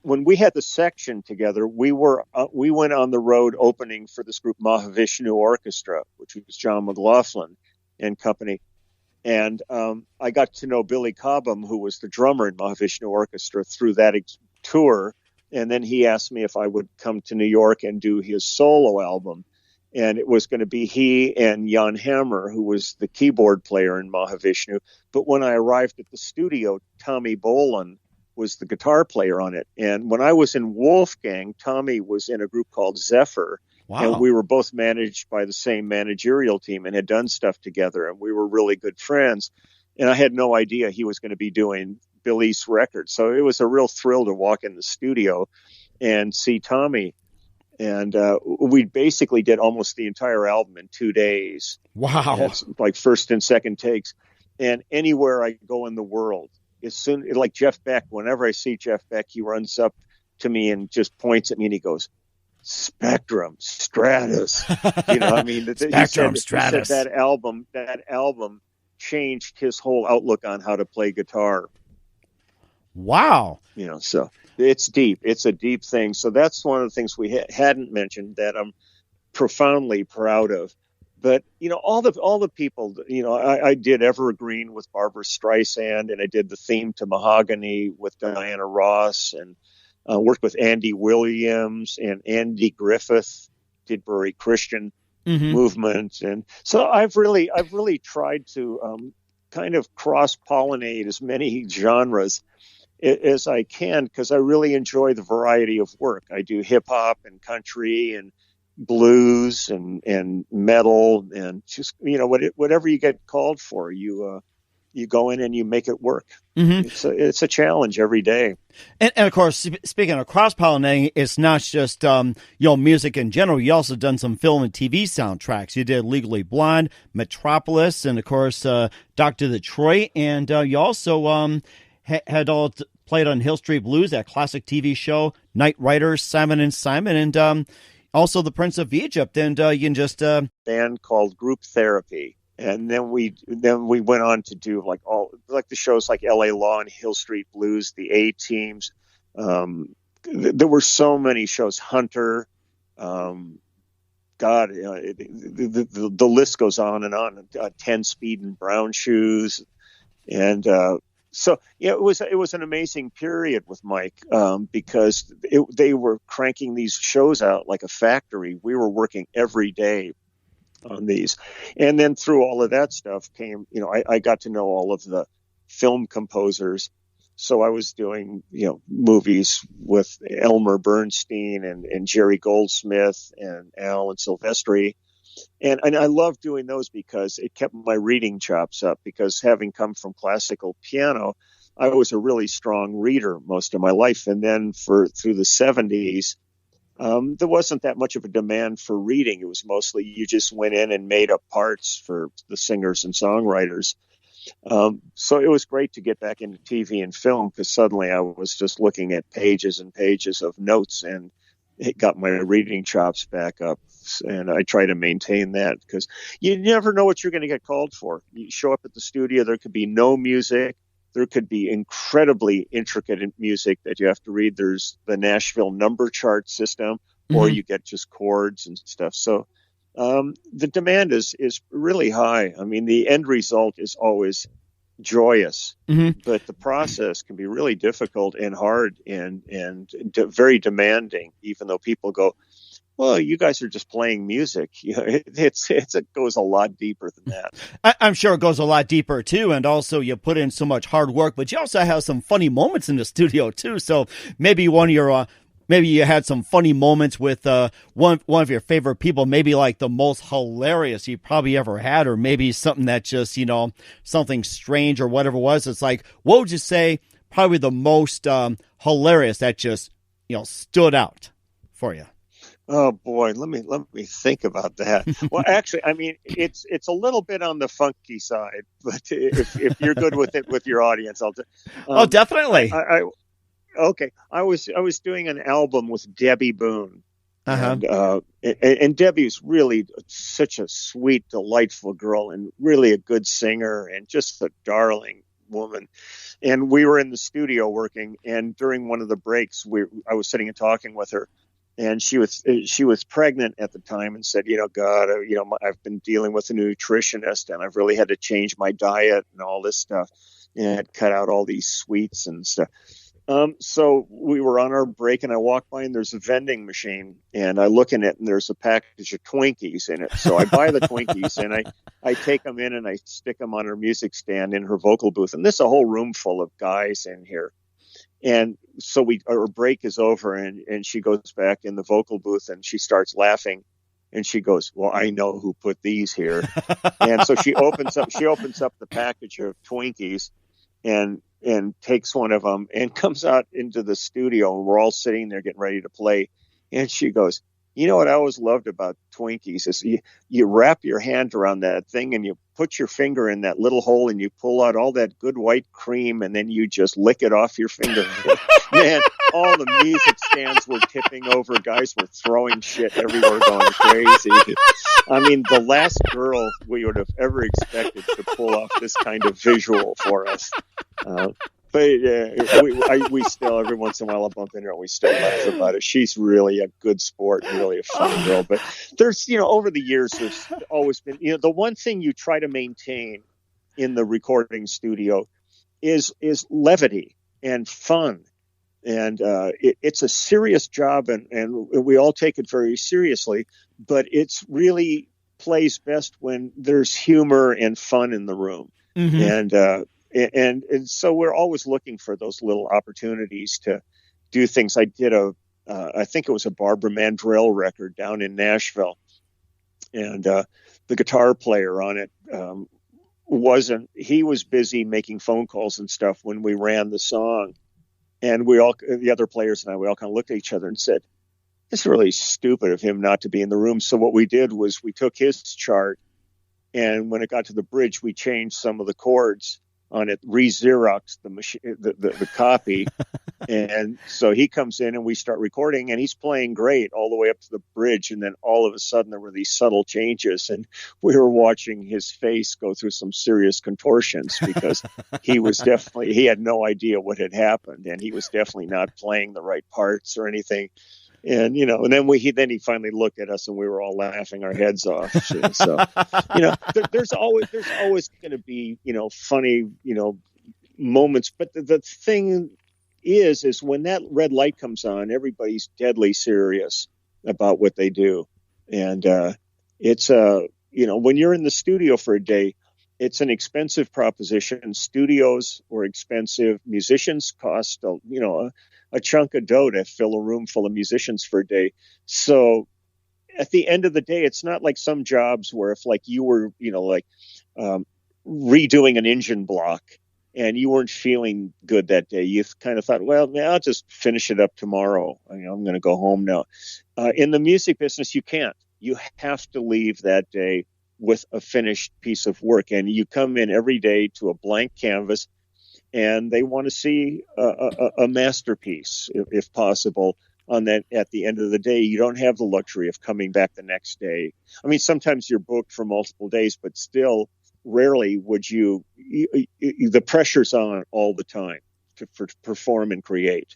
S5: when we had the section together, we went on the road opening for this group Mahavishnu Orchestra, which was John McLaughlin and company. And I got to know Billy Cobham, who was the drummer in Mahavishnu Orchestra, through that tour. And then he asked me if I would come to New York and do his solo album. And it was going to be he and Jan Hammer, who was the keyboard player in Mahavishnu. But when I arrived at the studio, Tommy Bolin was the guitar player on it. And when I was in Wolfgang, Tommy was in a group called Zephyr. Wow. And we were both managed by the same managerial team and had done stuff together. And we were really good friends. And I had no idea he was going to be doing Billy's record. So it was a real thrill to walk in the studio and see Tommy. And we basically did almost the entire album in 2 days.
S4: Wow.
S5: It's like first and second takes. And anywhere I go in the world, like Jeff Beck, whenever I see Jeff Beck, he runs up to me and just points at me and he goes, Spectrum, Stratus.
S4: Spectrum, Stratus.
S5: He said that album changed his whole outlook on how to play guitar.
S4: Wow.
S5: So it's deep. It's a deep thing. So that's one of the things we hadn't mentioned that I'm profoundly proud of. But, all the people, I did Evergreen with Barbra Streisand, and I did the theme to Mahogany with Diana Ross, and worked with Andy Williams and Andy Griffith, did Bury Christian Movement. And so I've really tried to kind of cross-pollinate as many genres as I can, because I really enjoy the variety of work. I do hip hop and country and blues and metal, and just whatever you get called for, you go in and you make it work. It's a challenge every day.
S4: And of course, speaking of cross-pollinating, it's not just music in general. You also done some film and TV soundtracks. You did Legally Blonde, Metropolis, and of course Dr. Detroit, and you also had all played on Hill Street Blues, that classic TV show, Night Riders, Simon and Simon, and also The Prince of Egypt. And you can just
S5: band called Group Therapy. And then we went on to do the shows like L.A. Law and Hill Street Blues, the A-Teams. There were so many shows, Hunter, God, the list goes on and on. 10-speed and brown shoes, and so yeah, it was an amazing period with Mike, because they were cranking these shows out like a factory. We were working every day on these, and then through all of that stuff came, I got to know all of the film composers. So I was doing, movies with Elmer Bernstein and Jerry Goldsmith and Alan Silvestri. And I love doing those because it kept my reading chops up, because having come from classical piano, I was a really strong reader most of my life. And then through the 70s, there wasn't that much of a demand for reading. It was mostly you just went in and made up parts for the singers and songwriters. So it was great to get back into TV and film, because suddenly I was just looking at pages and pages of notes, and it got my reading chops back up. And I try to maintain that, because you never know what you're going to get called for. You show up at the studio, there could be no music. There could be incredibly intricate music that you have to read. There's the Nashville number chart system, or you get just chords and stuff. So the demand is really high. I mean, the end result is always joyous, but the process can be really difficult and hard and very demanding, even though people go, well, you guys are just playing music. It goes a lot deeper than that.
S4: I'm sure it goes a lot deeper too. And also you put in so much hard work, but you also have some funny moments in the studio too. So maybe maybe you had some funny moments with one of your favorite people, maybe like the most hilarious you probably ever had, or maybe something that just, something strange or whatever it was. It's like, what would you say probably the most hilarious that just, stood out for you?
S5: Oh boy, let me think about that. Well, actually, I mean, it's a little bit on the funky side, but if you're good with it with your audience, I'll.
S4: Definitely.
S5: Okay, I was doing an album with Debbie Boone, and Debbie's really such a sweet, delightful girl, and really a good singer, and just a darling woman. And we were in the studio working, and during one of the breaks, I was sitting and talking with her. And she was pregnant at the time, and said, God, I've been dealing with a nutritionist, and I've really had to change my diet and all this stuff, and cut out all these sweets and stuff. So we were on our break, and I walk by, and there's a vending machine, and I look in it, and there's a package of Twinkies in it. So I buy the Twinkies, and I take them in, and I stick them on her music stand in her vocal booth. And there's a whole room full of guys in here. And so our break is over, and she goes back in the vocal booth, and she starts laughing, and she goes, well, I know who put these here. And so she opens up the package of Twinkies and takes one of them and comes out into the studio, and we're all sitting there getting ready to play. And she goes, what I always loved about Twinkies is you wrap your hand around that thing, and you put your finger in that little hole, and you pull out all that good white cream, and then you just lick it off your finger. Man, all the music stands were tipping over. Guys were throwing shit everywhere, going crazy. I mean, the last girl we would have ever expected to pull off this kind of visual for us. But we still, every once in a while, I'll bump into her, and we still laugh about it. She's really a good sport and really a fun girl. But there's, over the years, there's always been, the one thing you try to maintain in the recording studio is levity and fun. And it's a serious job, and we all take it very seriously. But it's really plays best when there's humor and fun in the room. And so we're always looking for those little opportunities to do things. I did I think it was a Barbara Mandrell record down in Nashville, and the guitar player on it he was busy making phone calls and stuff when we ran the song, and the other players and we all kind of looked at each other and said, it's really stupid of him not to be in the room. So what we did was we took his chart, and when it got to the bridge, we changed some of the chords on it, re-Xerox the machine, the copy. And so he comes in, and we start recording, and he's playing great all the way up to the bridge. And then all of a sudden there were these subtle changes, and we were watching his face go through some serious contortions, because he had no idea what had happened, and he was definitely not playing the right parts or anything. And and then he finally looked at us, and we were all laughing our heads off. So there's always going to be funny moments. But the thing is when that red light comes on, everybody's deadly serious about what they do, and it's when you're in the studio for a day, it's an expensive proposition. Studios are expensive. Musicians cost a chunk of dough to fill a room full of musicians for a day. So at the end of the day, it's not like some jobs where if like you were, redoing an engine block and you weren't feeling good that day, you kind of thought, well, I'll just finish it up tomorrow. I'm going to go home now. In the music business, you can't. You have to leave that day with a finished piece of work. And you come in every day to a blank canvas, and they want to see a masterpiece, if possible, on that. At the end of the day, you don't have the luxury of coming back the next day. I mean, sometimes you're booked for multiple days, but still, rarely would the pressure's on all the time to perform and create,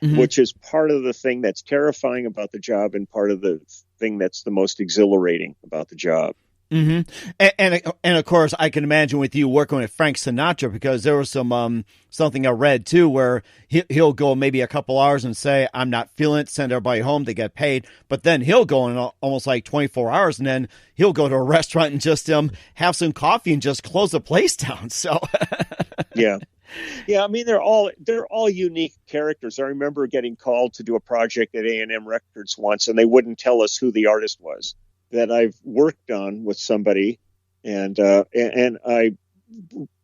S5: which is part of the thing that's terrifying about the job and part of the thing that's the most exhilarating about the job.
S4: Mm-hmm. And of course, I can imagine with you working with Frank Sinatra, because there was some something I read too where he'll go maybe a couple hours and say, I'm not feeling it, send everybody home, they get paid. But then he'll go in almost like 24 hours, and then he'll go to a restaurant and just have some coffee and just close the place down. So
S5: yeah. I mean, they're all unique characters. I remember getting called to do a project at A&M Records once, and they wouldn't tell us who the artist was that I've worked on with somebody, and I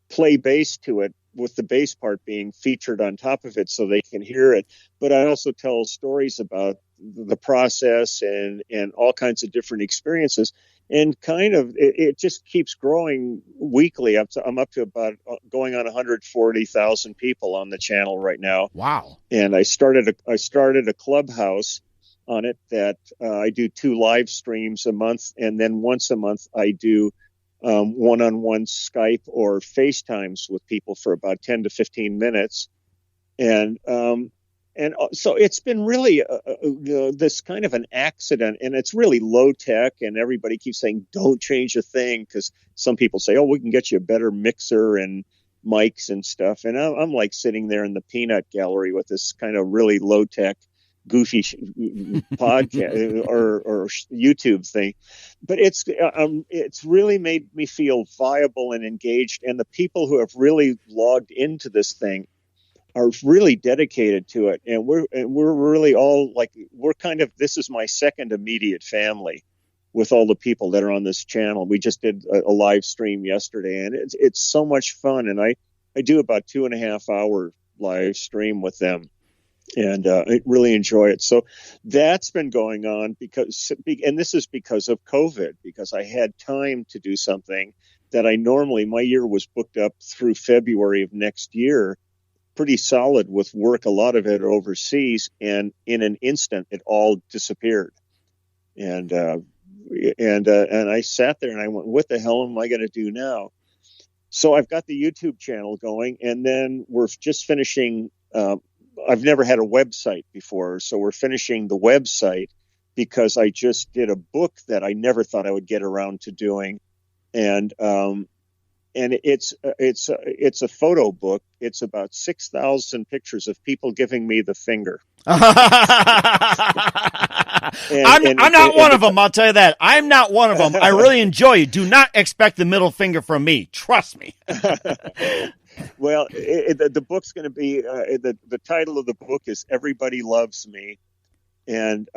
S5: play bass to it, with the bass part being featured on top of it so they can hear it. But I also tell stories about the process and all kinds of different experiences, and kind of it just keeps growing weekly. I'm up to about going on 140,000 people on the channel right now.
S4: Wow! And
S5: I started a clubhouse on it that I do 2 live streams a month, and then once a month I do one-on-one Skype or FaceTimes with people for about 10 to 15 minutes, and so it's been really this kind of an accident, and it's really low tech, and everybody keeps saying don't change a thing, because some people say, oh, we can get you a better mixer and mics and stuff, and I'm like sitting there in the peanut gallery with this kind of really low tech goofy podcast or YouTube thing, but it's really made me feel viable and engaged, and the people who have really logged into this thing are really dedicated to it, and we're really all like, this is my second immediate family with all the people that are on this channel. We just did a live stream yesterday, and it's so much fun, and I do about 2.5 hour live stream with them. And I really enjoy it. So that's been going on and this is because of COVID, because I had time to do something that my year was booked up through February of next year, pretty solid with work, a lot of it overseas, and in an instant it all disappeared. And I sat there and I went, what the hell am I going to do now? So I've got the YouTube channel going, and then we're just finishing I've never had a website before, so we're finishing the website because I just did a book that I never thought I would get around to doing, and it's a photo book. It's about 6,000 pictures of people giving me the finger. I'm
S4: not one of them. I'll tell you that. I'm not one of them. I really enjoy it. Do not expect the middle finger from me. Trust me.
S5: Well, the book's going to be the title of the book is Everybody Loves Me, and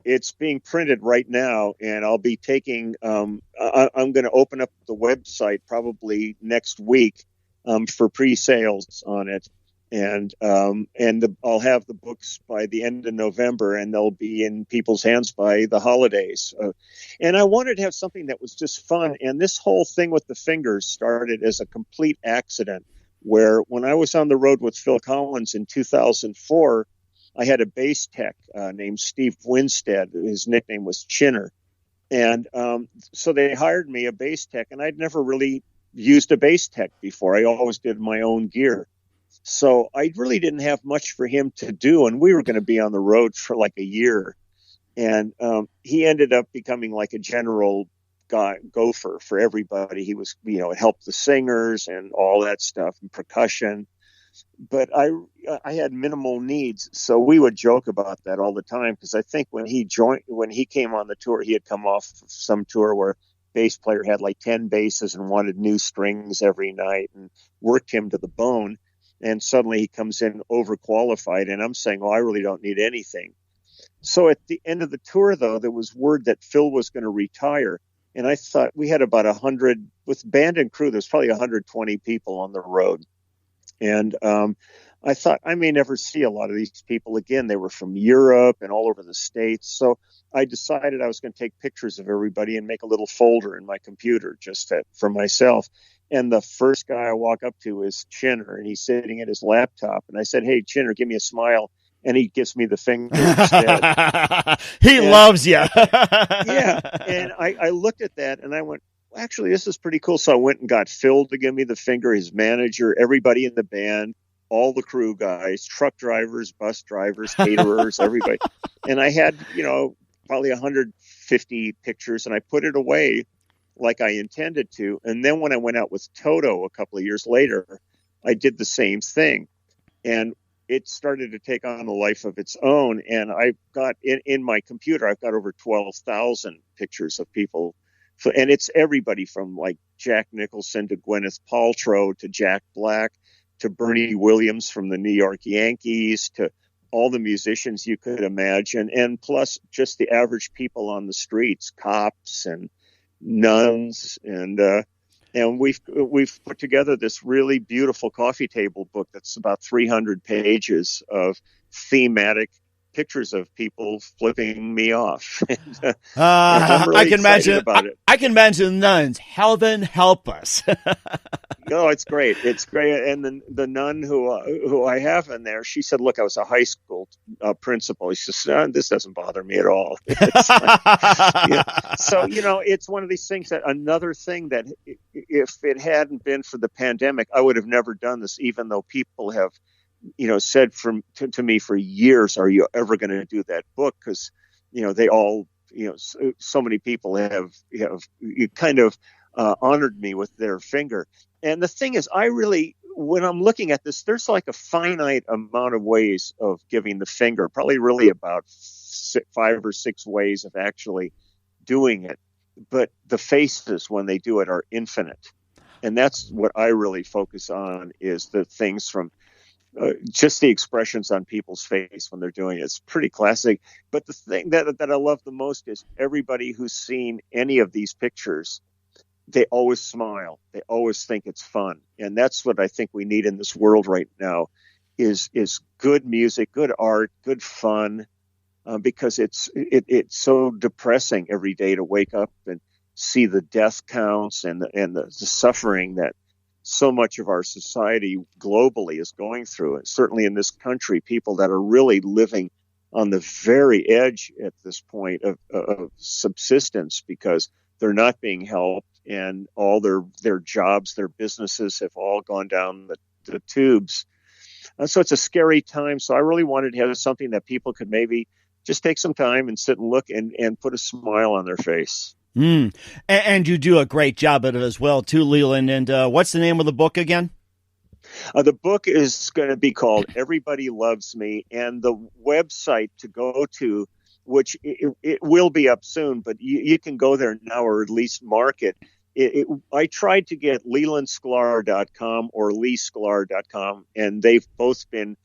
S5: it's being printed right now. And I'll be taking. I'm going to open up the website probably next week for pre-sales on it, and I'll have the books by the end of November, and they'll be in people's hands by the holidays. And I wanted to have something that was just fun. And this whole thing with the fingers started as a complete accident, where when I was on the road with Phil Collins in 2004, I had a bass tech named Steve Winstead. His nickname was Chinner. And so they hired me, a bass tech, and I'd never really used a bass tech before. I always did my own gear. So I really didn't have much for him to do. And we were going to be on the road for like a year. And he ended up becoming like a general gopher for everybody. He was, it helped the singers and all that stuff and percussion. But I had minimal needs, so we would joke about that all the time, because I think when he came on the tour, he had come off of some tour where bass player had like 10 basses and wanted new strings every night and worked him to the bone. And suddenly he comes in overqualified, and I'm saying, I really don't need anything. So at the end of the tour, though, there was word that Phil was going to retire. And I thought we had about 100, with band and crew, there's probably 120 people on the road. And I thought I may never see a lot of these people again. They were from Europe and all over the States. So I decided I was going to take pictures of everybody and make a little folder in my computer just for myself. And the first guy I walk up to is Chinner, and he's sitting at his laptop. And I said, "Hey, Chinner, give me a smile." And he gives me the finger instead.
S4: He loves you.
S5: Yeah. And I looked at that and I went, actually, this is pretty cool. So I went and got Phil to give me the finger, his manager, everybody in the band, all the crew guys, truck drivers, bus drivers, caterers, everybody. And I had, probably 150 pictures, and I put it away like I intended to. And then when I went out with Toto a couple of years later, I did the same thing. And it started to take on a life of its own. And I've got in my computer, I've got over 12,000 pictures of people. And it's everybody from like Jack Nicholson to Gwyneth Paltrow to Jack Black to Bernie Williams from the New York Yankees to all the musicians you could imagine. And plus just the average people on the streets, cops and nuns. And we've put together this really beautiful coffee table book that's about 300 pages of thematic pictures of people flipping me off. And I'm really
S4: I can imagine
S5: about it.
S4: I can imagine nuns. Heaven help us.
S5: Oh, it's great. It's great. And the nun who I have in there, she said, "Look, I was a high school principal." She says, "This doesn't bother me at all." So, it's one of these things that another thing that if it hadn't been for the pandemic, I would have never done this, even though people have said to me for years, "Are you ever going to do that book?" Because, they all, so many people have kind of honored me with their finger. And the thing is, when I'm looking at this, there's like a finite amount of ways of giving the finger, probably really about 5 or 6 ways of actually doing it. But the faces, when they do it, are infinite. And that's what I really focus on, is the things from just the expressions on people's face when they're doing it. It's pretty classic. But the thing that I love the most is everybody who's seen any of these pictures, they always smile. They always think it's fun. And that's what I think we need in this world right now is good music, good art, good fun, because it's so depressing every day to wake up and see the death counts and the suffering that so much of our society globally is going through. And certainly in this country, people that are really living on the very edge at this point of subsistence because they're not being helped, and all their jobs, their businesses have all gone down the tubes. So it's a scary time. So I really wanted to have something that people could maybe just take some time and sit and look and put a smile on their face.
S4: And you do a great job at it as well, too, Leland. And what's the name of the book again?
S5: The book is going to be called Everybody Loves Me, and the website to go to, which it will be up soon, but you can go there now, or at least mark it. I tried to get lelandsklar.com or leesklar.com, and they've both been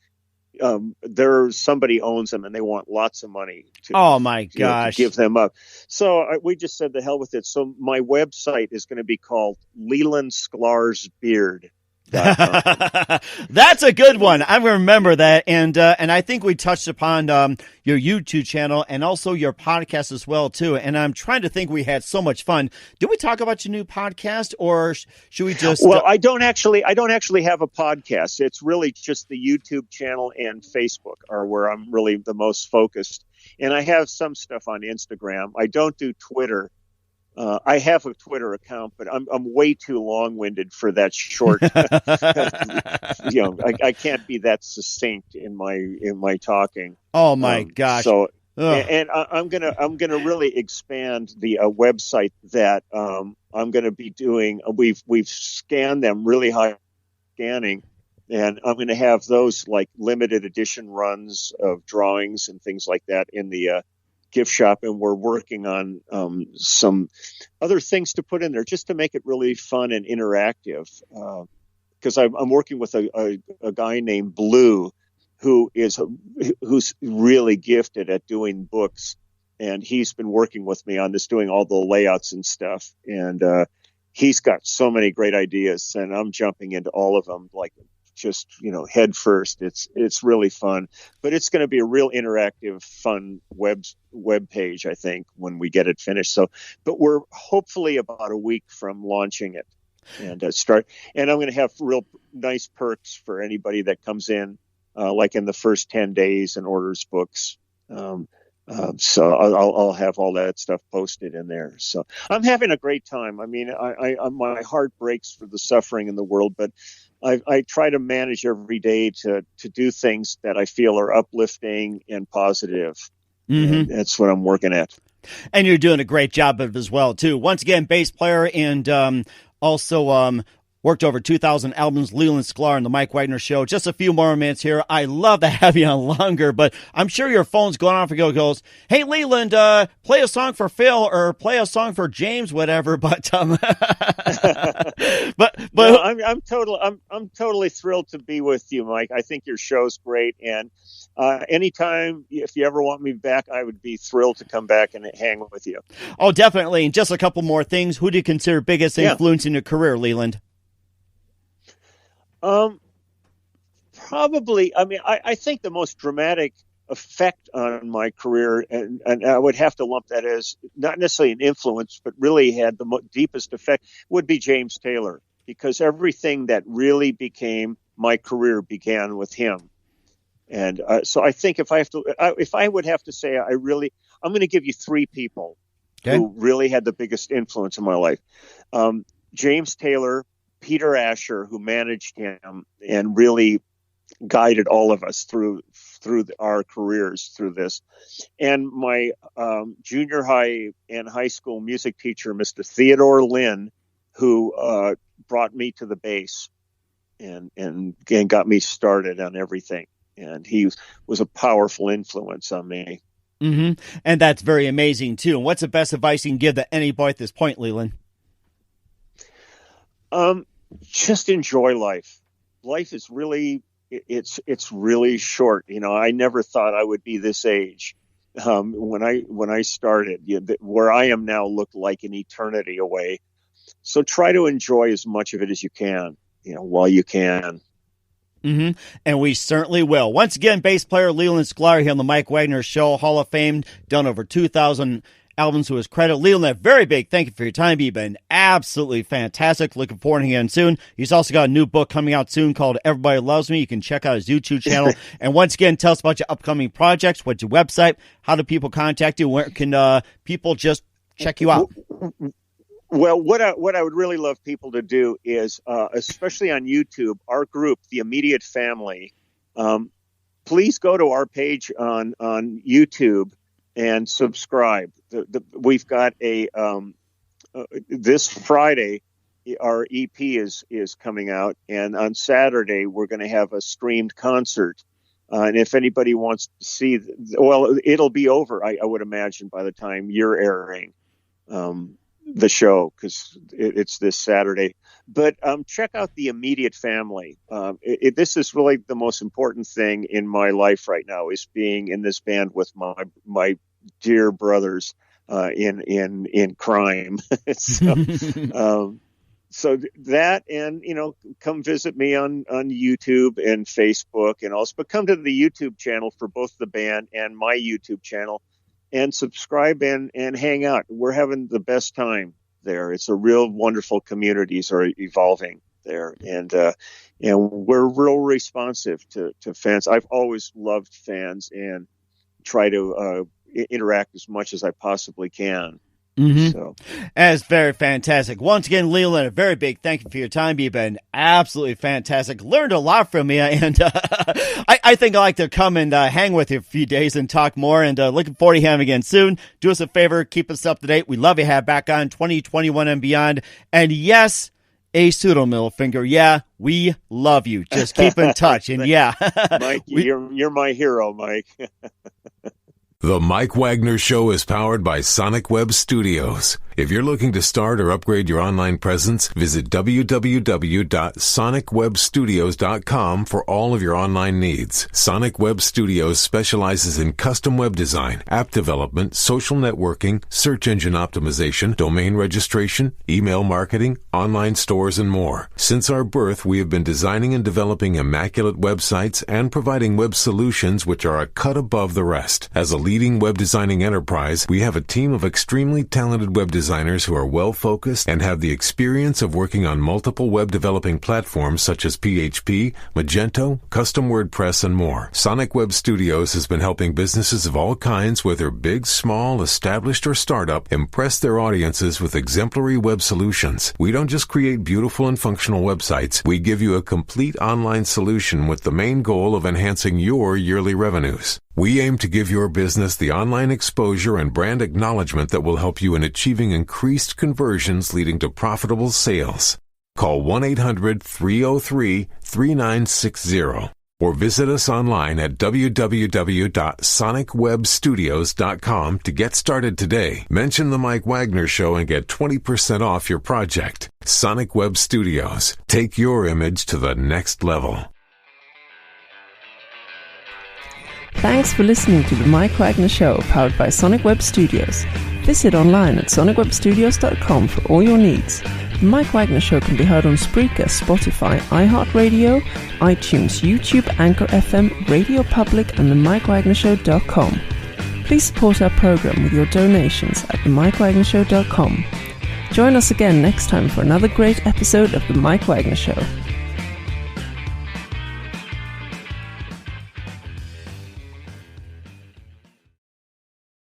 S5: somebody owns them and they want lots of money to give them up. So we just said the hell with it. So my website is going to be called Leland Sklar's Beard.
S4: That's a good one. I remember that, and I think we touched upon your YouTube channel and also your podcast as well too. And I'm trying to think. We had so much fun. Did we talk about your new podcast, or should we just?
S5: Well, I don't actually have a podcast. It's really just the YouTube channel and Facebook are where I'm really the most focused. And I have some stuff on Instagram. I don't do Twitter. I have a Twitter account, but I'm way too long-winded for that short. I can't be that succinct in my talking.
S4: Oh my gosh!
S5: So,
S4: Ugh.
S5: and I'm gonna really expand the website that I'm gonna be doing. We've scanned them really high scanning, and I'm gonna have those like limited edition runs of drawings and things like that in the gift shop, and we're working on some other things to put in there just to make it really fun and interactive. Because I'm working with a guy named Blue, who's really gifted at doing books, and he's been working with me on this, doing all the layouts and stuff. And he's got so many great ideas, and I'm jumping into all of them like just head first. It's really fun, but it's going to be a real interactive, fun web page, I think, when we get it finished. So, but we're hopefully about a week from launching it and start. And I'm going to have real nice perks for anybody that comes in, like in the first 10 days and orders books. So I'll have all that stuff posted in there. So I'm having a great time. I mean, my heart breaks for the suffering in the world, but I try to manage every day to do things that I feel are uplifting and positive.
S4: Mm-hmm.
S5: And that's what I'm working at.
S4: And you're doing a great job of it as well, too. Once again, bass player and also worked over 2,000 albums, Leland Sklar and the Mike Wagner Show. Just a few more minutes here. I love to have you on longer, but I'm sure your phone's going off and goes, "Hey, Leland, play a song for Phil or play a song for James, whatever." But
S5: no, I'm totally thrilled to be with you, Mike. I think your show's great, and anytime if you ever want me back, I would be thrilled to come back and hang with you.
S4: Oh, definitely. And just a couple more things. Who do you consider biggest influence in your career, Leland?
S5: Probably. I mean, I think the most dramatic effect on my career, and I would have to lump that as not necessarily an influence, but really had the deepest effect, would be James Taylor, because everything that really became my career began with him. And so I think if I would have to say, I'm going to give you three people who really had the biggest influence in my life. James Taylor, Peter Asher, who managed him and really guided all of us through our careers through this, and my junior high and high school music teacher, Mr. Theodore Lynn, who brought me to the bass and got me started on everything. And he was a powerful influence on me.
S4: Mm-hmm. And that's very amazing, too. And what's the best advice you can give to anybody at this point, Leland?
S5: Just enjoy life. Life is really, it's really short. I never thought I would be this age. When I started, where I am now looked like an eternity away. So try to enjoy as much of it as you can, while you can.
S4: Mm-hmm. And we certainly will. Once again, bass player Leland Sklar here on the Mike Wagner Show, Hall of Fame, done over 2,000 albums to his credit. Leland, a very big thank you for your time. You've been absolutely fantastic. Looking forward to again soon. He's also got a new book coming out soon called Everybody Loves Me. You can check out his YouTube channel. And once again, tell us about your upcoming projects. What's your website? How do people contact you? Where can people just check you out?
S5: Well, what I would really love people to do is, especially on YouTube, our group, The Immediate Family, please go to our page on YouTube and subscribe. We've got this Friday, our EP is coming out, and on Saturday we're going to have a streamed concert. And if anybody wants to see, it'll be over, I would imagine, by the time you're airing the show, because it's this Saturday. But check out The Immediate Family. This is really the most important thing in my life right now, is being in this band with my dear brothers in crime. So that, and come visit me on YouTube and Facebook, and also, but come to the YouTube channel for both the band and my YouTube channel, and subscribe and hang out. We're having the best time there. It's a real wonderful communities are evolving there, and we're real responsive to fans. I've always loved fans and try to interact as much as I possibly can.
S4: Mm-hmm.
S5: So
S4: that's very fantastic. Once again, Leland, a very big thank you for your time. You've been absolutely fantastic. Learned a lot from you, and I think I'd like to come and hang with you a few days and talk more, and looking forward to having you again soon. Do us a favor, keep us up to date. We love you to have back on 2021 and beyond. And yes, a pseudo middle finger. Yeah, we love you. Just keep in touch. And yeah,
S5: Mike, you're my hero, Mike.
S1: The Mike Wagner Show is powered by Sonic Web Studios. If you're looking to start or upgrade your online presence, visit www.sonicwebstudios.com for all of your online needs. Sonic Web Studios specializes in custom web design, app development, social networking, search engine optimization, domain registration, email marketing, online stores, and more. Since our birth, we have been designing and developing immaculate websites and providing web solutions which are a cut above the rest. As a leading web designing enterprise, we have a team of extremely talented web designers who are well-focused and have the experience of working on multiple web developing platforms such as PHP, Magento, custom WordPress, and more. Sonic Web Studios has been helping businesses of all kinds, whether big, small, established, or startup, impress their audiences with exemplary web solutions. We don't just create beautiful and functional websites. We give you a complete online solution with the main goal of enhancing your yearly revenues. We aim to give your business the online exposure and brand acknowledgement that will help you in achieving increased conversions leading to profitable sales. Call 1-800-303-3960 or visit us online at www.sonicwebstudios.com to get started today. Mention the Mike Wagner Show and get 20% off your project. Sonic Web Studios. Take your image to the next level.
S3: Thanks for listening to the Mike Wagner Show, powered by Sonic Web Studios. Visit online at sonicwebstudios.com for all your needs. The Mike Wagner Show can be heard on Spreaker, Spotify, iHeartRadio, iTunes, YouTube, Anchor FM, Radio Public, and themikewagnershow.com. Please support our program with your donations at themikewagnershow.com. Join us again next time for another great episode of The Mike Wagner Show.